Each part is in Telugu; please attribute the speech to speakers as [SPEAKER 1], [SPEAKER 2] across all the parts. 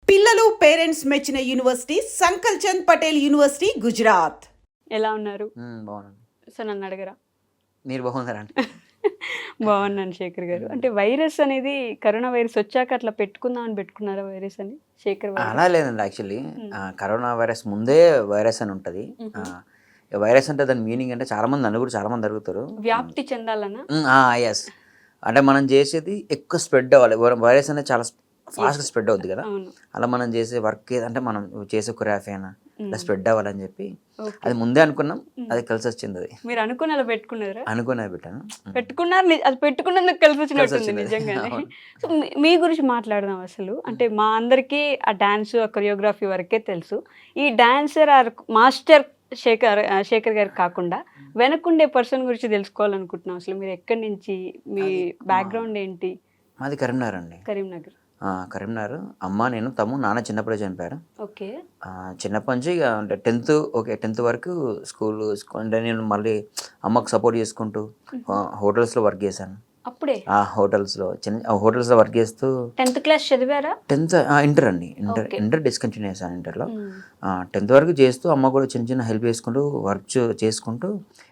[SPEAKER 1] పిల్లలు పేరెంట్స్ మెచ్చిన యూనివర్సిటీ సంకల్ చంద్ పటేల్ యూనివర్సిటీ గుజరాత్.
[SPEAKER 2] ఎలా ఉన్నారు?
[SPEAKER 3] బాగున్నాను.
[SPEAKER 2] సో నన్ను అడగరా?
[SPEAKER 3] మీరు బాగున్నారండి?
[SPEAKER 2] బాగున్నాను శేఖర్ గారు. అంటే వైరస్ అనేది కరోనా వైరస్ వచ్చాక అట్లా పెట్టుకుందామని పెట్టుకున్నారా వైరస్ అని? శేఖర్
[SPEAKER 3] అలా లేదండి. యాక్చువల్లీ కరోనా వైరస్ ముందే వైరస్ అని ఉంటుంది. వైరస్ అంటే దాని మీనింగ్ అంటే చాలా మంది నన్ను కూడా చాలా మంది అడుగుతారు,
[SPEAKER 2] వ్యాప్తి చెందాలన్నా.
[SPEAKER 3] ఎస్, అంటే మనం చేసేది ఎక్కువ స్ప్రెడ్ అవ్వాలి. వైరస్ అనేది చాలా ఫాస్ట్గా స్ప్రెడ్ అవుద్ది కదా. అలా మనం చేసే వర్క్ ఏదంటే మనం చేసే కొరాఫీ అయినా ఇలా స్ప్రెడ్ అవ్వాలని చెప్పి అది ముందే అనుకున్నాం. అది కలిసి వచ్చింది. అది
[SPEAKER 2] మీరు అనుకుని అలా పెట్టుకున్నారా?
[SPEAKER 3] అనుకునే పెట్టాను.
[SPEAKER 2] పెట్టుకున్నారు, అది పెట్టుకున్నందుకు కలిసి వచ్చినట్టుంది నిజంగానే. సో మీ గురించి మాట్లాడదాం అసలు. అంటే మా అందరికీ ఆ డాన్స్ ఆ కొరియోగ్రఫీ వరకే తెలుసు. ఈ డాన్సర్ ఆర్ మాస్టర్ శేఖర్ గారు కాకుండా వెనకుండే పర్సన్ గురించి తెలుసుకోవాలనుకుంటున్నాం. అసలు మీరు ఎక్కడి నుంచి, మీ బ్యాక్గ్రౌండ్ ఏంటి?
[SPEAKER 3] మాది కరీంనగర్ అండి.
[SPEAKER 2] కరీంనగర్.
[SPEAKER 3] కరీంనగర్. అమ్మ నేను నాన్న చిన్నప్పుడే చనిపోయారు.
[SPEAKER 2] ఓకే.
[SPEAKER 3] చిన్నప్పటి నుంచి ఇక అంటే 10th వరకు స్కూల్ అంటే నేను మళ్ళీ అమ్మకు సపోర్ట్ చేసుకుంటూ హోటల్స్లో వర్క్ చేశాను.
[SPEAKER 2] అప్పుడే
[SPEAKER 3] హోటల్స్లో హోటల్స్లో వర్క్ చేస్తూ
[SPEAKER 2] 10th క్లాస్ చదివారా?
[SPEAKER 3] 10th ఇంటర్ అండి. ఇంటర్ డిస్కంటిన్యూ చేశాను. ఇంటర్లో 10th వరకు చేస్తూ అమ్మ కూడా చిన్న చిన్న హెల్ప్ చేసుకుంటూ వర్క్ చేసుకుంటూ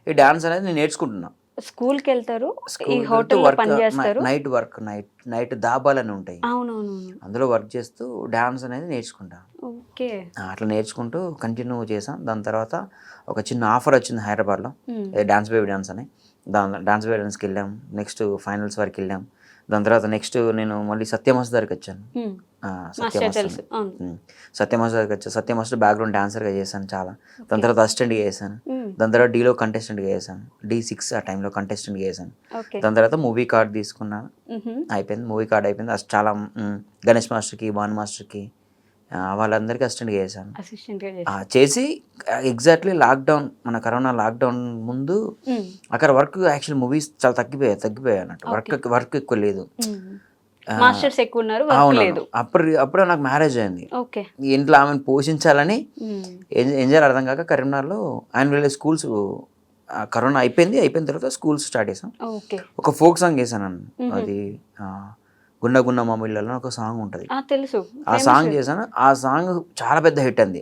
[SPEAKER 3] ఈ డాన్స్ అనేది నేను నేర్చుకుంటున్నా.
[SPEAKER 2] స్కూల్కి వెళ్తారు, ఈ హోటల్లో పనిచేస్తారు.
[SPEAKER 3] నైట్ దాబాలని ఉంటాయి,
[SPEAKER 2] అవునవును,
[SPEAKER 3] అందులో వర్క్ చేస్తూ డాన్స్ అనేది నేర్చుకుంటాను.
[SPEAKER 2] ఓకే.
[SPEAKER 3] అట్లా నేర్చుకుంటూ కంటిన్యూ చేసాం. దాని తర్వాత ఒక చిన్న ఆఫర్ వచ్చింది హైదరాబాద్లో, డాన్స్ బేబీ డాన్స్ అని. డాన్స్ బేబీ డాన్స్కి వెళ్ళాం. నెక్స్ట్ ఫైనల్స్ వరకు వెళ్ళాం. దాని తర్వాత నెక్స్ట్ నేను మళ్ళీ సత్యమాస్టర్ దగ్గరికి వచ్చాను. సత్యమాస్టర్ దగ్గరికి వచ్చాను. సత్యమాస్టర్ బ్యాక్గ్రౌండ్ డాన్సర్గా చేశాను చాలా. దాని తర్వాత అసిస్టెంట్గా చేశాను. దాని తర్వాత డీలో కంటెస్టెంట్గా చేశాను. D6 ఆ టైంలో కంటెస్టెంట్గా చేశాను. దాని తర్వాత మూవీ కార్డ్ తీసుకున్నాను. అయిపోయింది, మూవీ కార్డ్ అయిపోయింది. చాలా గణేష్ మాస్టర్కి, భాను మాస్టర్కి వాళ్ళందరికీ అసిస్టెంట్గా చేశాను. చేసి ఎగ్జాక్ట్లీ లాక్డౌన్, మన కరోనా లాక్డౌన్ ముందు అక్కడ వర్క్ యాక్చువల్ మూవీస్ చాలా తగ్గిపోయాయి అన్నట్టు. వర్క్ ఎక్కువ లేదు.
[SPEAKER 2] మాస్టర్స్ ఎక్కువ ఉన్నారు.
[SPEAKER 3] అప్పుడే నాకు మ్యారేజ్ అయింది. ఇంట్లో ఆమెను పోషించాలని ఏం చేయాలి అర్థం కాక కరీంనగర్లో ఆయన స్కూల్స్, కరోనా అయిపోయిన తర్వాత స్కూల్స్ స్టార్ట్ చేసాం. ఒక ఫోక్ సాంగ్ చేశాను. అది గుండ గుండ మామిళ్ళలో ఒక సాంగ్ ఉంటుంది,
[SPEAKER 2] తెలుసు.
[SPEAKER 3] ఆ సాంగ్ చేశాను. ఆ సాంగ్ చాలా పెద్ద హిట్ అంది.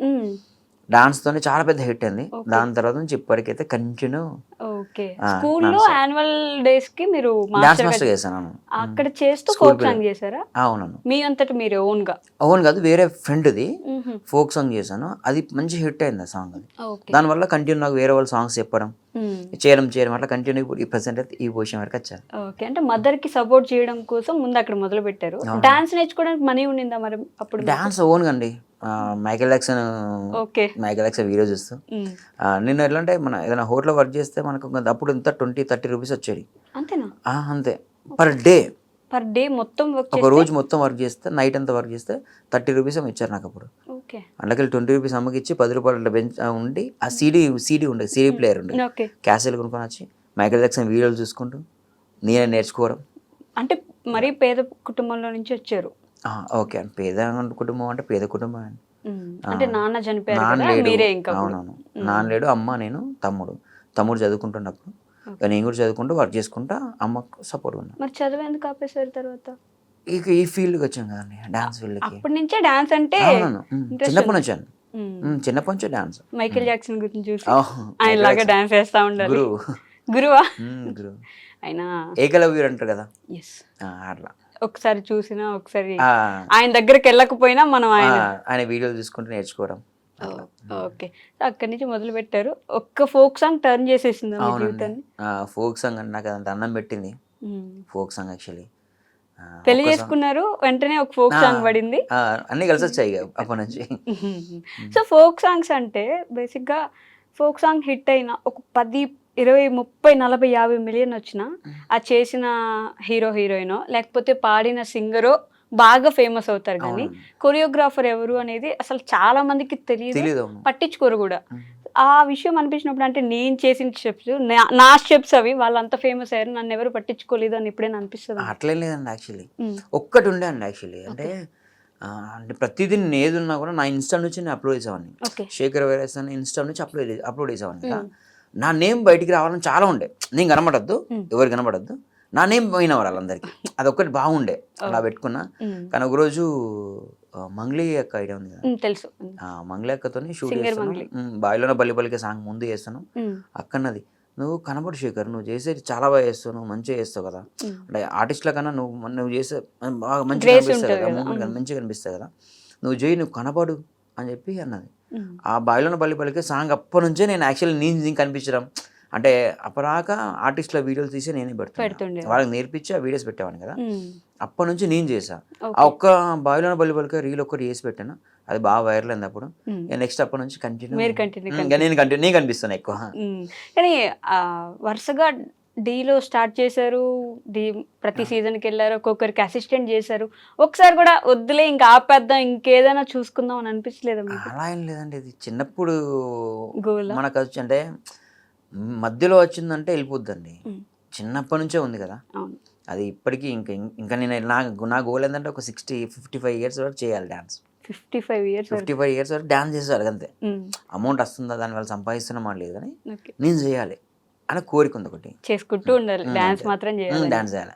[SPEAKER 3] డాన్స్ తోనే చాలా పెద్ద హిట్ అయింది. దాని తర్వాత నుంచి ఇప్పటికైతే కంటిన్యూ
[SPEAKER 2] స్కూల్లో యాన్యువల్ డేస్ కి మీరు
[SPEAKER 3] డాన్స్ మాస్టర్ చేశాను.
[SPEAKER 2] అక్కడ చేస్తూ ఫోక్ సాంగ్ చేశారా?
[SPEAKER 3] అవునవును.
[SPEAKER 2] మీ అంతటి మీరు ఓన్
[SPEAKER 3] కాదు, వేరే ఫ్రెండ్ది ఫోక్ సాంగ్ చేశాను. అది మంచి హిట్ అయింది ఆ సాంగ్. అది దానివల్ల కంటిన్యూ నాకు వేరే వాళ్ళు సాంగ్స్ చెప్పడం చేయడం అట్లా కంటిన్యూ ఇప్పుడు ఈ ప్రెసెంట్ అయితే ఈ పొజిషన్ వరకు వచ్చాను.
[SPEAKER 2] ఓకే. అంటే మదర్ కి సపోర్ట్ చేయడం కోసం ముందు అక్కడ మొదలు పెట్టారు. డాన్స్ నేర్చుకోవడానికి మనీ ఉండిందా మరి అప్పుడు?
[SPEAKER 3] డాన్స్ ఓన్ అండి. మైకేల్ జాక్సన్ వీడియో చూస్తూ నేను ఎట్లా అంటే మన ఏదైనా హోటల్లో వర్క్ చేస్తే మనకు అప్పుడు ఎంత 20-30 రూపీస్ వచ్చేది.
[SPEAKER 2] అంతేనా?
[SPEAKER 3] అంతే. పర్ డే మొత్తం ఒక రోజు మొత్తం వర్క్ చేస్తే, నైట్ అంతా వర్క్ చేస్తే 30 రూపీస్ ఇచ్చారు నాకు అప్పుడు. అందుకే 20 రూపీస్ అమ్మకి ఇచ్చి 10 రూపాయలు బెంచ్ ఉండి ఆ సీడీ ఉండేది, సీడీ ప్లేయర్ ఉండే, క్యాసెట్లు కొనుక్కొని వచ్చి మైకేల్ జాక్సన్ వీడియోలు చూసుకుంటూ నేనే నేర్చుకోవడం.
[SPEAKER 2] అంటే మరీ పేద కుటుంబంలో నుంచి వచ్చారు.
[SPEAKER 3] ఓకే అండి. పేద కుటుంబం అంటే పేద కుటుంబం అండి.
[SPEAKER 2] అంటే నాన్న చనిపోయారు.
[SPEAKER 3] అవునవును. నాన్న లేడు, అమ్మ, నేను, తమ్ముడు చదువుకుంటున్నప్పుడు నేను కూడా చదువుకుంటూ వర్క్ చేసుకుంటా అమ్మకు సపోర్ట్ ఉన్నా.
[SPEAKER 2] మరి చదువు ఎందుకు ఆపేసారు తర్వాత?
[SPEAKER 3] ఇక ఈ ఫీల్డ్కి వచ్చాం కదండి, డాన్స్ ఫీల్డ్కి.
[SPEAKER 2] అప్పటి నుంచే డాన్స్ అంటే
[SPEAKER 3] చిన్నప్పటి నుంచి వచ్చాను. చిన్నప్పటి నుంచి డాన్స్.
[SPEAKER 2] మైకేల్ జాక్సన్ గురించి చూసి ఆయన లాగా డాన్స్ చేస్తా ఉండాలి. గురువా?
[SPEAKER 3] గురువు.
[SPEAKER 2] ఆయన
[SPEAKER 3] ఏకలవ్యుడు అంటారు కదా, అట్లా.
[SPEAKER 2] ఒకసారి చూసినా ఒకసారి ఆయన దగ్గరికి వెళ్ళకపోయినా మనం
[SPEAKER 3] ఆయన వీడియోలు చూసుకుంటూ నేర్చుకోవడం.
[SPEAKER 2] ఓకే. అక్కడి నుంచి మొదలు పెట్టారు. ఒక్క ఫోక్ సాంగ్ టర్న్ చేసేసింది జీవితాన్ని.
[SPEAKER 3] ఫోక్ సాంగ్ అంటే నాకు అంత అన్నం పెట్టింది ఫోక్ సాంగ్. యాక్చువల్లీ
[SPEAKER 2] పెళ్లి చేసుకున్నారు, వెంటనే ఒక ఫోక్ సాంగ్ పడింది,
[SPEAKER 3] అన్ని కలిసి వచ్చాయి అప్పటి నుంచి.
[SPEAKER 2] సో ఫోక్ సాంగ్స్ అంటే బేసిక్ గా ఫోక్ సాంగ్ హిట్ అయిన ఒక 10, 20, 30, 40, 50 మిలియన్ వచ్చిన ఆ చేసిన హీరోయినో లేకపోతే పాడిన సింగరో బాగా ఫేమస్ అవుతారు. కానీ కొరియోగ్రాఫర్ ఎవరు అనేది అసలు చాలా మందికి తెలియదు, పట్టించుకోరు కూడా. ఆ విషయం అనిపించినప్పుడు అంటే నేను చేసిన స్టెప్స్, నా స్టెప్స్ అవి వాళ్ళంతా ఫేమస్ అయ్యారు, నన్ను ఎవరు పట్టించుకోలేదు అని ఎప్పుడైనా అనిపిస్తుంది?
[SPEAKER 3] అట్లే లేదండి. యాక్చువల్లీ ఒక్కటి ఉండే అండి. యాక్చువల్లీ అంటే ప్రతిదీ నేను ఏదున్నా కూడా నా ఇన్స్టా నుంచి నేను అప్లోడ్ చేసేవాడిని. శేఖర్ వైరస్ అని ఇన్స్టా నుంచి అప్లోడ్ చేసేవాడిని కదా. నా నేమ్ బయటికి రావాలని చాలా ఉండే. నేను కనబడద్దు, ఎవరు కనబడద్దు, నా నేమ్ పోయిన వాళ్ళందరికీ. అదొక్కటి బాగుండే, అలా పెట్టుకున్నా. కానీ ఒకరోజు మంగ్లీ అక్క ఐడియా ఉంది కదా,
[SPEAKER 2] తెలుసు.
[SPEAKER 3] మంగ్లీ అక్కతోని షూట్
[SPEAKER 2] Singer
[SPEAKER 3] చేస్తాను.
[SPEAKER 2] మంగ్లీ.
[SPEAKER 3] బాయిలోన బల్లి పలికే సాంగ్ ముందు చేస్తాను. అక్కన్నది నువ్వు కనబడు శేఖర్, నువ్వు చేసేది చాలా బాగా చేస్తావు, నువ్వు మంచిగా చేస్తావు కదా, అంటే ఆర్టిస్ట్ల కన్నా నువ్వు చేసే బాగా మంచిగా
[SPEAKER 2] Grace
[SPEAKER 3] కనిపిస్తావు
[SPEAKER 2] ఉంటది
[SPEAKER 3] కదా,
[SPEAKER 2] కదా.
[SPEAKER 3] మూమెంట్ మంచిగా కనిపిస్తాయి కదా, నువ్వు చేయి, నువ్వు కనబడు అని చెప్పి అన్నది. ఆ బాయిలోన బల్లి పలికే సాంగ్ అప్పటి నుంచే నేను యాక్చువల్లీ నేను కనిపించడం అంటే అప్పటిదాకా ఆర్టిస్ట్ల వీడియోలు తీసి నేనే
[SPEAKER 2] పెడుతుండే.
[SPEAKER 3] పెడుతుండే, వాళ్ళకి నేర్పించి ఆ వీడియోస్ పెట్టేవాడిని కదా. అప్పటి నుంచి నేను చేసా. ఆ ఒక్క బాయిలోన బల్లి పలికే రీల్ ఒక్కటి చేసి పెట్టాను, అది బాగా వైరల్ అయింది అప్పుడు. నెక్స్ట్ అప్పటి నుంచి
[SPEAKER 2] మీరు
[SPEAKER 3] కంటిన్యూ
[SPEAKER 2] కంటిన్యూ
[SPEAKER 3] నేను కనిపిస్తాను ఎక్కువ.
[SPEAKER 2] కానీ వరుసగా డీలో స్టార్ట్ చేశారు, డీ ప్రతి సీజన్కి వెళ్ళారు, ఒక్కొక్కరికి అసిస్టెంట్ చేశారు. ఒకసారి కూడా వద్దులే ఇంకా ఆపేద్దాం ఇంకేదైనా చూసుకుందాం అని అనిపించలేదా మీకు?
[SPEAKER 3] అలా ఏం లేదండి, ఇది చిన్నప్పుడు
[SPEAKER 2] గోలా?
[SPEAKER 3] మనకు వచ్చి అంటే మధ్యలో వచ్చిందంటే వెళ్ళిపోద్దండి, చిన్నప్పటి నుంచే ఉంది కదా
[SPEAKER 2] అవును.
[SPEAKER 3] అది. ఇప్పటికీ ఇంకా ఇంకా నేను నా గోల్ ఏంటంటే ఒక 55 ఇయర్స్ వరకు చేయాలి డాన్స్.
[SPEAKER 2] 55 ఇయర్స్
[SPEAKER 3] 55 ఇయర్స్ వరకు డాన్స్ చేసేవాళ్ళు అంతే. అమౌంట్ వస్తుందా దాని వల్ల సంపాదిస్తున్నామా లేదు కానీ నేను చేయాలి అని కోరిక ఉంది ఒకటి,
[SPEAKER 2] చేసుకుంటూ ఉండాలి, డాన్స్ మాత్రం చేయాలి.
[SPEAKER 3] డాన్స్ చేయాలి.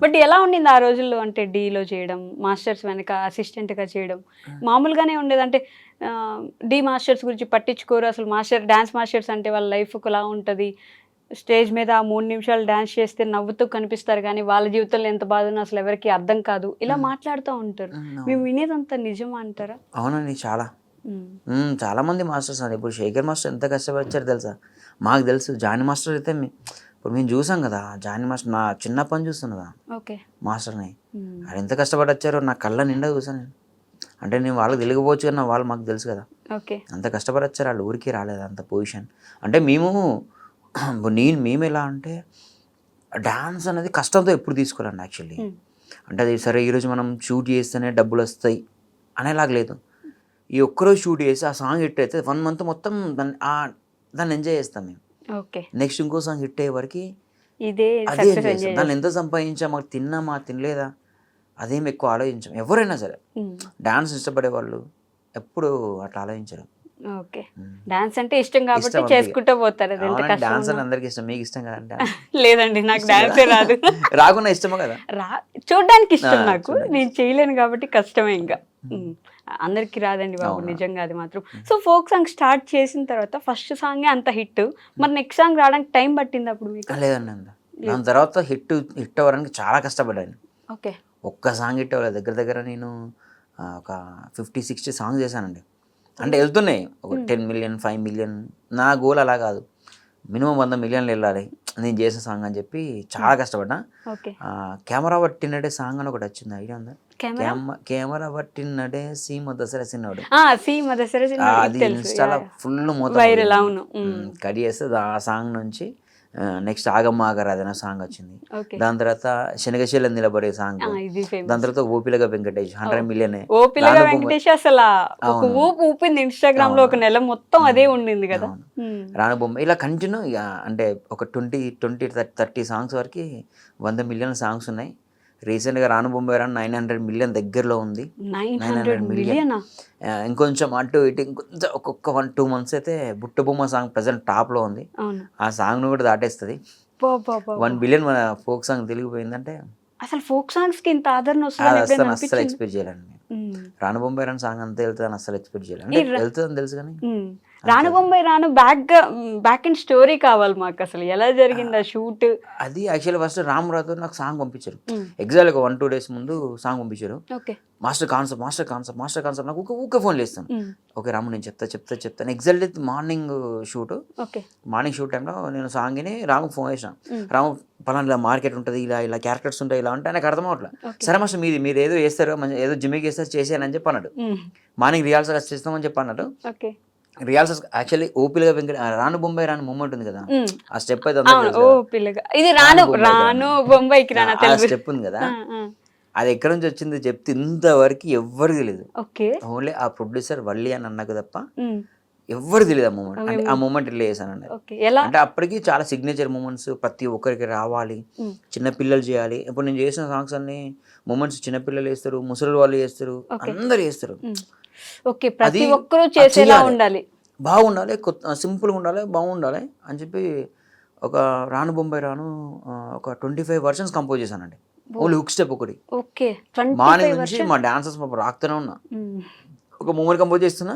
[SPEAKER 2] బట్ ఎలా ఉండింది ఆ రోజుల్లో, అంటే డీలో చేయడం, మాస్టర్స్ వెనక అసిస్టెంట్గా చేయడం మామూలుగానే ఉండేది? అంటే డీ మాస్టర్స్ గురించి పట్టించుకోరు అసలు, డాన్స్ మాస్టర్స్ అంటే వాళ్ళ లైఫ్ ఒకలా ఉంటుంది, స్టేజ్ మీద 3 నిమిషాలు డాన్స్ చేస్తే నవ్వుతూ కనిపిస్తారు కానీ వాళ్ళ జీవితంలో ఎంత బాధ ఉన్నా అసలు ఎవరికి అర్థం కాదు, ఇలా మాట్లాడుతూ ఉంటారు. మేము వినేదంతా నిజమా అంటారా?
[SPEAKER 3] అవునండి, చాలా మంది మాస్టర్స్ అండి. ఇప్పుడు శేఖర్ మాస్టర్ ఎంత కష్టపడ్డారు తెలుసా, మాకు తెలుసు. జానీ మాస్టర్ అయితే ఇప్పుడు మేము చూసాం కదా, జానీ మాస్టర్ నా చిన్నప్పటి నుంచి చూస్తున్నదా మాస్టర్ని, ఆయన ఎంత కష్టపడి వచ్చారో నా కళ్ళ నిండా చూసాను నేను. అంటే నేను వాళ్ళకి తెలియకపోవచ్చు కానీ వాళ్ళు మాకు తెలుసు కదా, అంత కష్టపడి వచ్చారు, వాళ్ళు ఊరికి రాలేదు అంత పొజిషన్. అంటే మేము ఎలా అంటే డాన్స్ అనేది కష్టంతో ఎప్పుడు తీసుకోవాలండి యాక్చువల్లీ. అంటే అది సరే ఈరోజు మనం షూట్ చేస్తేనే డబ్బులు వస్తాయి అనేలాగా లేదు. ఈ ఒక్కరోజు షూట్ చేసి ఆ సాంగ్ హిట్ అయితే 1 month మొత్తం దాన్ని ఎంజాయ్ చేస్తాం మేము. నెక్స్ట్ ఇంకో సాంగ్ హిట్ అయ్యే వరకు అదే ఎంజాయ్ చేస్తాం. దాన్ని ఎంత సంపాదించాం, మాకు తిన్నామా తినలేదా అదేం ఎక్కువ ఆలోచించాం. ఎవరైనా సరే డాన్స్ ఇష్టపడే వాళ్ళు ఎప్పుడు అట్లా ఆలోచించరు.
[SPEAKER 2] డాన్స్ అంటే ఇష్టం కాబట్టి చేసుకుంటూ పోతారు.
[SPEAKER 3] డాన్స్ అని అందరికి ఇష్టం, మీకు ఇష్టం కదండి?
[SPEAKER 2] లేదండి, నాకు డాన్సే రాదు.
[SPEAKER 3] రాకుండా ఇష్టమా కదా?
[SPEAKER 2] చూడడానికి ఇష్టం, నాకు నేను చేయలేను కాబట్టి కష్టమే. ఇంకా అందరికి రాదండి బాబు, నిజంగా అది మాత్రం. సో ఫోక్ సాంగ్ స్టార్ట్ చేసిన తర్వాత ఫస్ట్ సాంగే అంత హిట్, మరి నెక్స్ట్ సాంగ్ రావడానికి టైం పట్టింది అప్పుడు మీకు?
[SPEAKER 3] లేదండి, దాని తర్వాత హిట్ అవ్వడానికి చాలా కష్టపడ్డాను. ఒక్క సాంగ్ హిట్ అవ్వలేదు, దగ్గర నేను ఒక 50-60 సాంగ్స్ చేశానండి. అంటే వెళ్తున్నాయి ఒక 10 million 5 million. నా గోల్ అలా కాదు, మినిమం 100 million వెళ్ళాలి నేను చేసిన సాంగ్ అని చెప్పి చాలా కష్టపడ్డా. కెమెరా పట్టినడే సాంగ్ అని ఒకటి వచ్చింది, ఐడియా ఉందా? కెమెరా పట్టినడే సీమ దసరా సిన్నోడు, అది ఇన్స్టాలో ఫుల్
[SPEAKER 2] వైరల్. అవును,
[SPEAKER 3] కట్ చేస్తే ఆ సాంగ్ నుంచి నెక్స్ట్ ఆగమ్మ ఆగరాధన సాంగ్ వచ్చింది. దాని తర్వాత శనగశీల నిలబడే సాంగ్, దాని తర్వాత ఓపిలగా వెంకటేష్ 100 million.
[SPEAKER 2] ఓపిలగా వెంకటేష్ అసలు ఒక ఊపు ఊపింది ఇన్స్టాగ్రామ్ లో, ఒక నెల మొత్తం అదే ఉండింది కదా.
[SPEAKER 3] రానుబొమ్మ ఇలా కంటిన్యూ, అంటే ఒక 20-30 సాంగ్స్ వరకు 100 million సాంగ్స్ ఉన్నాయి. రీసెంట్గా రానుబొమ్మ 900 million దగ్గరలో ఉంది. 900 million. ఇంకొంచెం అటు ఇటు ఇంకొంచెం ఒక్కొక్క 1-2 months అయితే బుట్టబొమ్మ సాంగ్ ప్రజెంట్ టాప్లో ఉంది. ఆ సాంగ్ను కూడా దాటేస్తుంది. 1 billion మన ఫోక్ సాంగ్ తెలిగిపోయిందంటే
[SPEAKER 2] అసలు ఫోక్ సాంగ్స్ కి ఇంత ఆదరణ వస్తుంది
[SPEAKER 3] అస్సలు ఎక్స్పెక్ట్ చేయాలండి. రానుబొంబాయి రాను సాంగ్ అంతే వెళ్తుందని అస్సలు ఎక్స్పెక్ట్ చేయాలి. వెళ్తుందని తెలుసు కానీ
[SPEAKER 2] రానుబొంబాయి రాను బ్యాక్ అండ్ స్టోరీ కావాలి మాకు, అసలు ఎలా జరిగింది ఆ షూట్?
[SPEAKER 3] అది యాక్చువల్లీ ఫస్ట్ రామరాతో నాకు సాంగ్ పంపించారు. ఎగ్జాక్ట్ ఒక 1-2 days ముందు సాంగ్ పంపించారు. మాస్టర్ కాన్సెప్ట్ నాకు ఊకే ఫోన్ చేస్తాను. ఓకే రాము నేను చెప్తాను. ఎగ్జాక్ట్ మార్నింగ్ షూట్ టైంలో నేను సాంగ్ని రాముకి ఫోన్ చేసాను. రాము పలానా మార్కెట్ ఉంటుంది, ఇలా క్యారెక్టర్స్ ఉంటాయి, ఇలా ఉంటాయి, నాకు అర్థం అవట్లేదు. సరే మాస్టర్ మీరు ఏదో చేస్తారు, ఏదో జిమ్మికి చేస్తారు చేసానని చెప్పి అన్నాడు. మార్నింగ్ రిహార్సల్ చేస్తామని చెప్పి అన్నాడు. రిహార్సల్స్ యాక్చువల్లీ ఓపిలగా రానుబొంబాయి రాను మూమెంట్ ఉంది కదా, ఆ స్టెప్ అయితే స్టెప్ ఉంది కదా, అది ఎక్కడి నుంచి వచ్చింది చెప్తే ఇంతవరకు ఎవ్వరికి తెలియదు. ఓన్లీ ఆ ప్రొడ్యూసర్ వల్లి అని అన్నకు తప్ప ఎవ్వరు తెలియదు ఆ మూమెంట్. అంటే ఆ మూమెంట్ ఇట్లా చేశానండి. అంటే అప్పటికి చాలా సిగ్నేచర్ మూమెంట్స్ ప్రతి ఒక్కరికి రావాలి, చిన్నపిల్లలు చేయాలి. ఇప్పుడు నేను చేసిన సాంగ్స్ అన్ని మూమెంట్స్ చిన్నపిల్లలు చేస్తారు, ముసలి వాళ్ళు చేస్తారు, అందరు చేస్తారు.
[SPEAKER 2] ప్రతి ఒక్కరూ చేసేలా ఉండాలి,
[SPEAKER 3] బాగుండాలి, సింపుల్గా ఉండాలి, బాగుండాలి అని చెప్పి ఒక రానుబొంబాయి రాను ఒక 25 versions కంపోజ్ చేశానండి. ఓన్లీ హుక్ స్టెప్ ఒకటి.
[SPEAKER 2] ఓకే
[SPEAKER 3] మార్నింగ్ నుంచి మా డాన్సర్స్ రాక్తూనే ఉన్నా, ఒక మూమెంట్ కంపోజ్ చేస్తున్నా,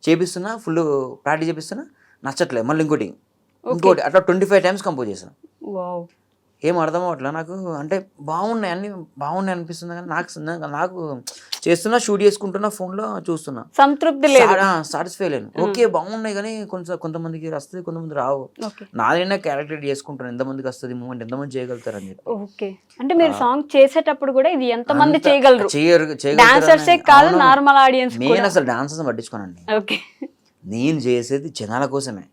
[SPEAKER 3] చేపిస్తున్నా, ఫుల్ ప్రాక్టీస్ చేపిస్తున్నా, నచ్చట్లేదు, మళ్ళీ ఇంకోటి అట్లా 25 times కంపోజ్ చేశాను. ఏం అర్థం అవ్వట్లా నాకు, అంటే బాగున్నాయి అన్ని బాగున్నాయి అనిపిస్తుంది కానీ నాకు చేస్తున్నా, షూట్ చేసుకుంటున్నా, ఫోన్లో చూస్తున్నా,
[SPEAKER 2] సంతృప్తి లేదు,
[SPEAKER 3] సాటిస్ఫై లేను. ఓకే బాగున్నాయి కానీ కొంతమందికి వస్తుంది, కొంతమంది రావు. నాదైనా క్యారెక్టర్ చేసుకుంటాను, ఎంతమందికి వస్తుంది మూమెంట్, ఎంతమంది చేయగలుగుతారు అని చెప్పి.
[SPEAKER 2] ఓకే అంటే మీరు సాంగ్ చేసేటప్పుడు కూడా ఇది ఎంతమంది చేయగలరు, డాన్సర్సే కాదు నార్మల్ ఆడియన్స్.
[SPEAKER 3] నేను అసలు డాన్సర్స్ పట్టించుకోనండి,
[SPEAKER 2] ఓకే
[SPEAKER 3] నేను చేసేది జనాల కోసమే.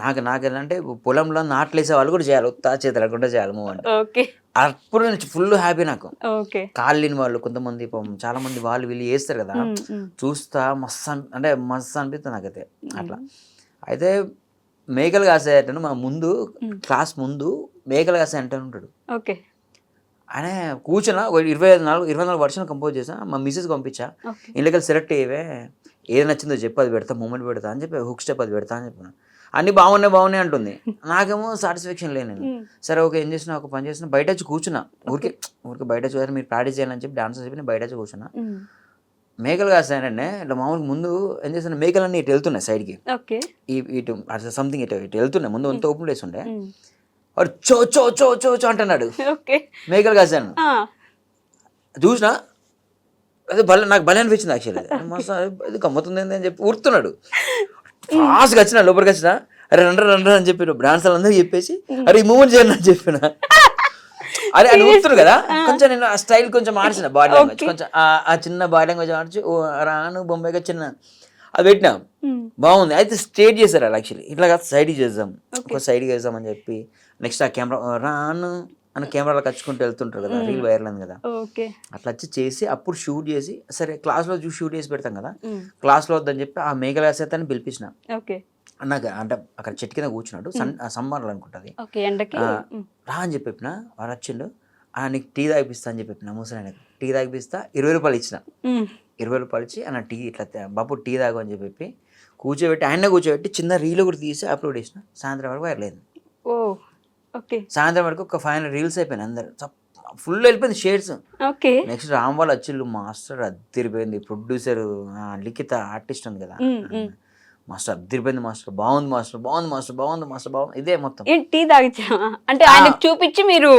[SPEAKER 3] నాకు ఏంటంటే పొలంలో నాట్లు వేసే వాళ్ళు కూడా చేయాలి, ఉత్తా చేతలకుండా చేయాలి మూమెంట్. అప్పుడు నేను ఫుల్ హ్యాపీ. నాకు కాళ్ళు లేని వాళ్ళు కొంతమంది, చాలా మంది వాళ్ళు వీళ్ళు చేస్తారు కదా, చూస్తా మస్తు అనిపిస్తుంది నాకైతే అట్లా. అయితే మేకలు కాసే అంటే మా ముందు క్లాస్ ముందు మేకలు కాసే అంటే ఉంటాడు, ఆయన కూర్చున్నా 24 వర్షాలు కంపోజ్ చేసా, మా మిస్సెస్ పంపించా, ఇంట్లోకి సెలెక్ట్ అయ్యే ఏది నచ్చిందో చెప్పు, అది పెడతా, మూమెంట్ పెడతా అని చెప్పి, హుక్ స్టెప్ అది పెడతా అని చెప్పిన. అన్ని బాగున్నాయి అంటుంది, నాకేమో సాటిస్ఫాక్షన్ లేదు. నేను సరే ఓకే ఏం చేసినా, ఒక పని చేసిన, బయట వచ్చి కూర్చున్నా, ఊరికి బయట వచ్చి మీరు ప్రాక్టీస్ చేయాలని చెప్పి డాన్సర్ చెప్పి నేను బయట వచ్చి కూర్చున్నా. మేకలు కాస్తానంటే ఇట్లా మామూలుగా ముందు ఏం చేస్తున్నా, మేకలు అన్నీ ఇటు వెళ్తున్నాయి సైడ్కి, ఇటు సంథింగ్ ఇటు వెళ్తున్నాయి, ముందు అంతా ఓపెన్ ప్లేస్ ఉండే, వాడు చో చో చో చో చో అంటున్నాడు. మేకలు కాసాను చూసినా, అదే నాకు భలే అనిపించింది యాక్చువల్లీ, ఇది గమ్మతుంది అని చెప్పి ఊరుతున్నాడు. ఫాస్ట్గా వచ్చిన లోపలికి వచ్చిన, అరే రండ్రా అని చెప్పి డాన్స్ అందరూ చెప్పేసి, అరే ఈ మూమెంట్ చేయండి అని చెప్పిన. అరే అది ఊరుతున్నాడు కదా, కొంచెం నేను ఆ స్టైల్ కొంచెం మార్చిన, బాడీ లాంగ్వేజ్ కొంచెం, ఆ చిన్న బాడీ లాంగ్వేజ్ మార్చి, ఓ రాను బొంబాయిగా చిన్న అది పెట్టినాం, బాగుంది. అయితే స్ట్రేట్ చేశారు అది యాక్చువల్లీ, ఇట్లా కాదు సైడ్కి చేద్దాం, ఒక సైడ్కి వేద్దాం అని చెప్పి. నెక్స్ట్ ఆ కెమెరా రాను అని కెమెరాలో కచ్చుకుంటూ వెళ్తుంటారు కదా, రీల్ వైరల్ అయింది కదా, అట్లా వచ్చి చేసి అప్పుడు షూట్ చేసి, సరే క్లాస్లో షూట్ చేసి పెడతాం కదా, క్లాస్లో వద్దని చెప్పి ఆ మేఘల వేసేతాన్ని పిలిపించిన. నాకు అంటే అక్కడ చెట్టు కింద కూర్చున్నాడు, సమ్మర్లో అనుకుంటుంది, రా అని చెప్పిన. వాడు వచ్చిండు, నీకు టీ తాగిపిస్తా అని చెప్పిన, ముసలి టీ తాగిపిస్తా, 20 రూపాయలు ఇచ్చిన. 20 రూపాయలు ఇచ్చి అన్న టీ ఇట్లా బాబు టీ తాగు అని చెప్పి కూర్చోబెట్టి, ఆయన కూర్చోబెట్టి చిన్న రీల్ కూడా తీసి అప్లోడ్ చేసిన. సాయంత్రం వరకు వైరల్ అయింది. సాయంత్రం వరకు ఒక 500 రీల్స్ అయిపోయినాయి, అందరు ఫుల్ వెళ్ళిపోయింది షేర్స్. నెక్స్ట్ రామ్ వాళ్ళు వచ్చిళ్ళు, మాస్టర్ అద్దరిపోయింది, ప్రొడ్యూసర్ లిఖిత ఆర్టిస్ట్ ఉంది కదా, మాస్టర్ అద్దరిపోయింది, మాస్టర్ బాగుంది, మాస్టర్ బాగుంది, మాస్టర్ బాగుంది, మాస్టర్ బాగుంది, ఇదే మొత్తం.
[SPEAKER 2] టీ తాగిచ్చా అంటే ఆయనకు చూపించి మీరు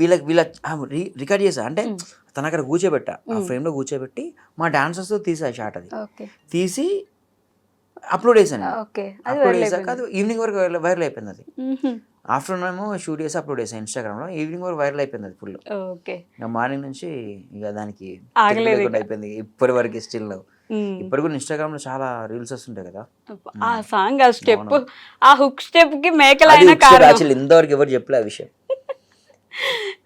[SPEAKER 3] వీళ్ళ రికార్డ్ చేసా, అంటే తన అక్కడ కూర్చోబెట్టా, ఆ ఫ్రేమ్ లో కూర్చోబెట్టి మా డాన్సర్స్ తీసా షాట్, అది తీసి అప్లోడ్ చేశాను. అప్లోడ్ చేశాక అది ఈవినింగ్ వరకు వైరల్ అయిపోయింది. అది ఆఫ్టర్నూన్ ఏమో షూట్ చేసి అప్లోడ్ చేసాను ఇన్స్టాగ్రామ్లో, ఈవినింగ్ వరకు వైరల్ అయిపోయింది అది ఫుల్. మార్నింగ్ నుంచి ఇక దానికి అయిపోయింది ఇప్పటి వరకు స్టిల్. ఇప్పటి కూడా ఇన్స్టాగ్రామ్ లో చాలా రీల్స్ వస్తుంటాయి కదా,
[SPEAKER 2] ఆ సాంగ్ ఆ స్టెప్, ఆ హుక్ స్టెప్ కి మేకలైన
[SPEAKER 3] యాక్చువల్లీ ఇంతవరకు ఎవరు చెప్పలే ఆ విషయం.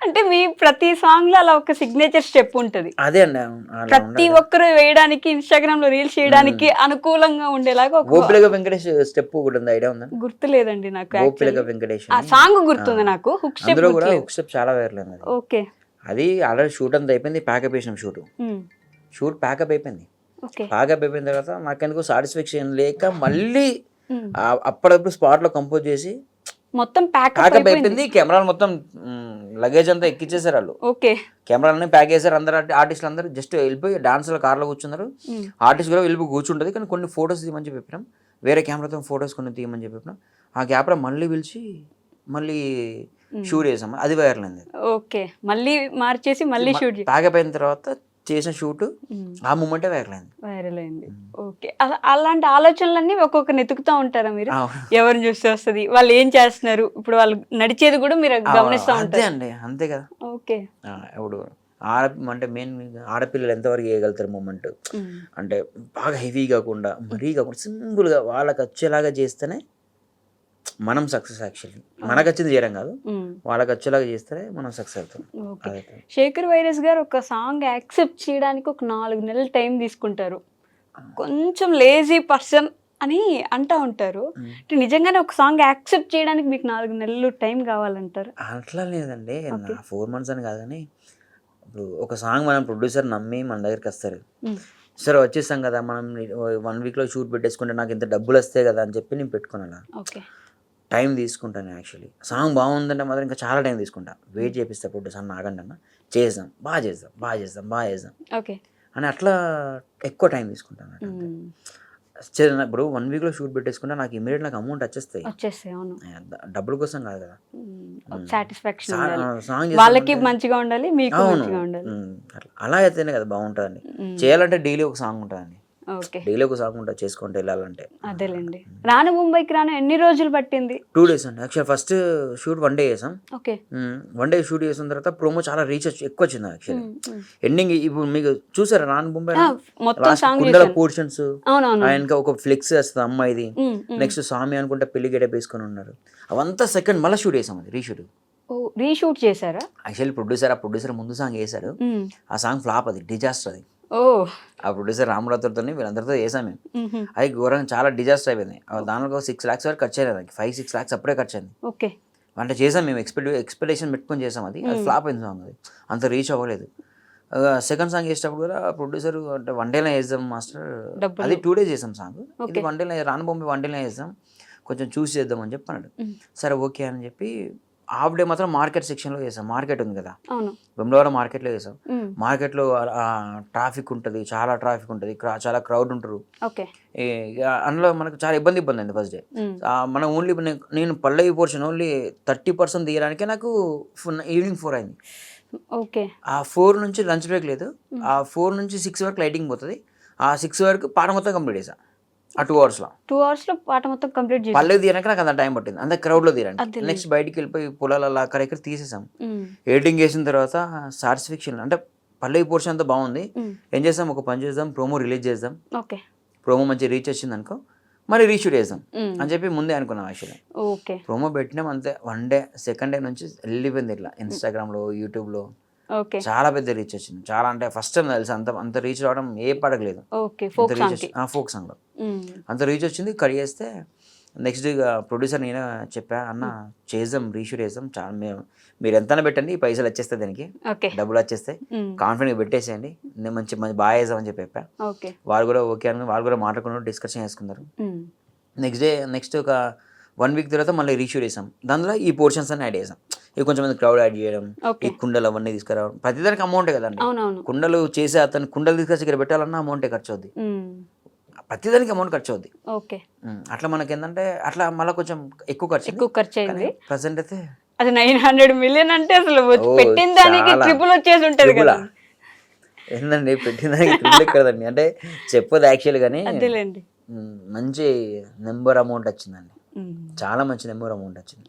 [SPEAKER 2] అంటే మీ ప్రతి సాంగ్ లో అలా ఒక సిగ్నేచర్ స్టెప్ ఉంటది,
[SPEAKER 3] అదే అండి,
[SPEAKER 2] ప్రతి ఒక్కరు వేయడానికి ఇన్స్టాగ్రామ్ లో రీల్స్ చేయడానికి అనుకూలంగా ఉండేలాగా.
[SPEAKER 3] గోపిలక వెంకటేష్ స్టెప్ ఒకటి ఉంది, ఐడియా ఉందా?
[SPEAKER 2] గుర్తులేదండి నాకు.
[SPEAKER 3] గోపిలక వెంకటేష్
[SPEAKER 2] ఆ సాంగ్ గుర్తుంది నాకు, హుక్ స్టెప్
[SPEAKER 3] కూడా హుక్ స్టెప్ చాలా వైరల్ అయింది.
[SPEAKER 2] ఓకే
[SPEAKER 3] అది ఆల్రెడీ షూట్ అంతా అయిపోయింది, ప్యాకప్ చేసినాం, షూట్ ప్యాకప్ అయిపోయింది. ప్యాకప్ అయిపోయిన తర్వాత నాకెందుకు సాటిస్ఫాక్షన్ లేక మళ్ళీ అప్పుడప్పుడు స్పాట్ లో కంపోజ్ చేసి
[SPEAKER 2] మొత్తం
[SPEAKER 3] ప్యాకప్ అయిపోయింది. కెమెరాలు మొత్తం లగేజ్ అంతా ఎక్కిచ్చేసారు వాళ్ళు, కెమెరాలన్నీ ప్యాక్ చేశారు. అందరు ఆర్టిస్టులు అందరూ జస్ట్ వెళ్ళిపోయి డాన్స్లో కార్లో కూర్చున్నారు. ఆర్టిస్ట్ కూడా వెళ్ళిపోయి కూర్చుంటుంది, కానీ కొన్ని ఫొటోస్ తీయమని చెప్పినాం, వేరే కెమెరాతో ఫొటోస్ కొన్ని తీయమని చెప్పినాం. ఆ గ్యాప్లో మళ్ళీ పిలిచి మళ్ళీ షూట్ చేసాం, అది వైరల్ అయింది.
[SPEAKER 2] ఓకే మళ్ళీ మార్చేసి మళ్ళీ షూట్
[SPEAKER 3] ప్యాకప్ అయిన తర్వాత చేసిన షూట్ ఆ మూమెంటే వైరల్ అయింది.
[SPEAKER 2] ఓకే అలాంటి ఆలోచనలన్నీ ఒక్కొక్కరిని ఎతుకుతా ఉంటారా మీరు? ఎవరిని చూస్తే వస్తుంది, వాళ్ళు ఏం చేస్తున్నారు, ఇప్పుడు వాళ్ళు నడిచేది కూడా మీరు గమనిస్తూ ఉంటారు.
[SPEAKER 3] అండి అంతే కదా.
[SPEAKER 2] ఓకే
[SPEAKER 3] ఇప్పుడు అంటే మెయిన్ ఆడపిల్లలు ఎంతవరకు చేయగలుగుతారు మూమెంట్, అంటే బాగా హెవీ కాకుండా మరీ కాకుండా సింపుల్గా వాళ్ళకి వచ్చేలాగా చేస్తేనే మనం సక్సెస్. యాక్చువల్లీ మనకు వచ్చింది చేయడం కాదు, వాళ్ళకి వచ్చేలాగా చేస్తే మనం సక్సెస్ అవుతాం.
[SPEAKER 2] శేఖర్ వైరస్ గారు ఒక సాంగ్ యాక్సెప్ట్ చేయడానికి ఒక 4 నెలలు టైం తీసుకుంటారు, కొంచెం లేజీ పర్సన్ అని అంటూ ఉంటారు. నిజంగానే ఒక సాంగ్ యాక్సెప్ట్ చేయడానికి మీకు 4 నెలలు టైం కావాలంటారు?
[SPEAKER 3] అట్లా లేదండి, 4 months అని కాదు, కానీ ఇప్పుడు ఒక సాంగ్ మనం ప్రొడ్యూసర్ నమ్మి మన దగ్గరికి వస్తారు, సరే వచ్చేస్తాం కదా మనం 1 weekలో షూట్ పెట్టేసుకుంటే నాకు ఇంత డబ్బులు వస్తాయి కదా అని చెప్పి నేను పెట్టుకున్నాను. టైం తీసుకుంటాను యాక్చువల్లీ. సాంగ్ బాగుందంటే మాత్రం ఇంకా చాలా టైం తీసుకుంటా. వెయిట్ చేపిస్తా ప్రొడ్యూసర్ అన్న ఆగండి అన్న, చేద్దాం, బాగా చేద్దాం
[SPEAKER 2] ఓకే.
[SPEAKER 3] అని అట్లా ఎక్కువ టైం తీసుకుంటాను అన్నట్టు. ఇప్పుడు 1 వీక్లో షూట్ పెట్టేసుకుంటే నాకు ఇమీడియట్ నాకు అమౌంట్ వచ్చేస్తాయి.
[SPEAKER 2] అవును.
[SPEAKER 3] డబ్బుల కోసం కాదు కదా.
[SPEAKER 2] సాటిస్ఫాక్షన్
[SPEAKER 3] సాంగ్
[SPEAKER 2] వాళ్ళకి మంచిగా ఉండాలి, మీకు మంచిగా ఉండాలి.
[SPEAKER 3] అలా అయితేనే కదా బాగుంటుందండి. చేయాలంటే డైలీ ఒక సాంగ్ ఉంటుందండి.
[SPEAKER 2] ఓకే.
[SPEAKER 3] డైలీ ఒక సాంగ్ ఉంటుంది చేసుకుంటూ వెళ్ళాలంటే.
[SPEAKER 2] అదేలేండి. రాను ముంబైకి రాను ఎన్ని రోజులు పట్టింది?
[SPEAKER 3] 2 days అండి. యాక్చువల్ ఫస్ట్ షూట్ 1 day చేసాం.
[SPEAKER 2] ఓకే.
[SPEAKER 3] 1 day షూట్ చేసిన తర్వాత ప్రోమో చాలా రీచ్ ఎక్కువ వచ్చింది యాక్చువల్లీ. ఎండింగ్ ఇప్పుడు మీకు చూసారా రాను ముంబై
[SPEAKER 2] మొత్తం సాంగ్
[SPEAKER 3] కుండల పోర్షన్స్,
[SPEAKER 2] అవునవును,
[SPEAKER 3] ఆయనకి ఒక ఫ్లెక్స్ వస్తుంది అమ్మాయిది, నెక్స్ట్ స్వామి అనుకుంటే పెళ్లి గెటప్ వేసుకొని ఉన్నారు. అవంతా సెకండ్ మళ్ళీ షూట్ చేసాం, అది రీషూట్.
[SPEAKER 2] రీషూట్ చేశారా?
[SPEAKER 3] యాక్చువల్లీ ప్రొడ్యూసర్ ముందు సాంగ్ వేశాడు. ఆ సాంగ్ ఫ్లాప్, అది డిజాస్టర్. అది
[SPEAKER 2] ఓ
[SPEAKER 3] ఆ ప్రొడ్యూసర్ రామరావుతో వీళ్ళందరితో చేసాం మేము. అది ఘోరంగా చాలా డిజాస్టర్ అయిపోయింది. దానిలో 6 lakhs వరకు ఖర్చు అయ్యింది, దానికి 5-6 lakhs అప్పుడే ఖర్చు అయింది.
[SPEAKER 2] ఓకే.
[SPEAKER 3] అంటే చేసాం మేము, ఎక్స్పెక్టేషన్ పెట్టుకొని చేసాం. అది ఫ్లాప్ అయింది సాంగ్, అది అంత రీచ్ అవ్వలేదు. సెకండ్ సాంగ్ చేసేటప్పుడు కూడా ప్రొడ్యూసర్ అంటే 1 dayలో వేద్దాం మాస్టర్, అది 2 days చేసాం సాంగ్. ఇది 1 dayలో రాను బొమ్మ 1 dayలో వేద్దాం, కొంచెం చూసి చేద్దాం అని చెప్పన్నాడు. సరే ఓకే అని చెప్పి హాఫ్ డే మాత్రం మార్కెట్ సెక్షన్లో చేసాం. మార్కెట్ ఉంది కదా బెంగళూరు, మార్కెట్లో చేసాం. మార్కెట్లో ట్రాఫిక్ ఉంటుంది, చాలా ట్రాఫిక్ ఉంటుంది, చాలా క్రౌడ్ ఉంటారు. అందులో మనకు చాలా ఇబ్బంది అయింది ఫస్ట్ డే. మనం ఓన్లీ నేను పల్లవి పోర్షన్ ఓన్లీ 30% తీయడానికే నాకు ఈవినింగ్ 4 అయింది.
[SPEAKER 2] ఓకే.
[SPEAKER 3] ఆ 4 నుంచి లంచ్ బ్రేక్ లేదు, ఆ 4 నుంచి 6 వరకు లైటింగ్ పోతుంది, ఆ 6 వరకు పాట మొత్తం కంప్లీట్ చేసా. ఆ 2 hours లో
[SPEAKER 2] పాట మొత్తం కంప్లీట్ చేసి
[SPEAKER 3] పల్లవి తీయడానికి నాకు అంత టైం పట్టింది, అంత క్రౌడ్లో తీయడానికి. నెక్స్ట్ బయటికి వెళ్ళిపోయి పొలాలలో అక్కడ ఇక్కడ తీసేసాం. ఎడిటింగ్ చేసిన తర్వాత సాటిస్ఫాక్షన్ అంటే పల్లవి పోర్షన్ అంతా బాగుంది. ఏం చేస్తాం, ఒక పని చేద్దాం, ప్రోమో రిలీజ్ చేద్దాం, ప్రోమో మంచి రీచ్ వచ్చింది అనుకో మరి రీషూట్ చేద్దాం అని చెప్పి ముందే అనుకున్నాం యాక్చువల్లీ. ప్రోమో పెట్టినాం అంతే. 1 day, సెకండ్ డే నుంచి వెళ్ళిపోయింది ఇట్లా ఇన్స్టాగ్రామ్లో, యూట్యూబ్లో చాలా పెద్ద రీచ్ వచ్చింది. చాలా అంటే ఫస్ట్ టైం తెలుసు అంత రీచ్ రావడం ఏ పడగలేదు. ఫోక్ సాంగ్లో అంత రీచ్ వచ్చింది. కట్ చేస్తే నెక్స్ట్ ప్రొడ్యూసర్ నేనే చెప్పా, అన్న చేద్దాం, రీషూట్ చేద్దాం, చాలా మీరు ఎంతైనా పెట్టండి, పైసలు వచ్చేస్తాయి, దానికి డబ్బులు వచ్చేస్తాయి, కాన్ఫిడెంట్గా పెట్టేసేయండి, నేను మంచి బాగా చేద్దామని చెప్పి చెప్పా. వాళ్ళు కూడా ఓకే అని వాళ్ళు కూడా మాట్లాడుకున్నారు, డిస్కషన్ చేసుకున్నారు. నెక్స్ట్ ఒక 1 week తర్వాత మళ్ళీ రీషూట్ చేసాం. దానిలో ఈ పోర్షన్స్ అన్ని యాడ్ చేసాం. ఇక కొంచెం మంది క్రౌడ్ యాడ్ చేయడం, ఈ కుండలు అవన్నీ తీసుకురావడం, ప్రతిదానికి అమౌంటే కదండి. కుండలు చేసే అతను కుండలు తీసుకొచ్చి ఇక్కడ పెట్టాలన్నా అమౌంటే ఖర్చు అవుద్ది, ప్రతిదానికి అమౌంట్ ఖర్చు అవుద్ది. అట్లా మనకి ఏంటంటే అట్లా మళ్ళీ కొంచెం ఎక్కువ ఖర్చు అయింది. ప్రజెంట్ అయితే
[SPEAKER 2] అది 900 million అంటే అసలు పెట్టిన దానికి ట్రిపుల్ వచ్చేసి ఉంటుంది కదా.
[SPEAKER 3] ఏంటండి పెట్టిన దానికి ట్రిపుల్ కదండి, అంటే చెప్పదు యాక్చువల్ గానీ మంచి నెంబర్ అమౌంట్ వచ్చిందండి, చాలా మంచి నెంబర్ అమౌంట్ వచ్చింది.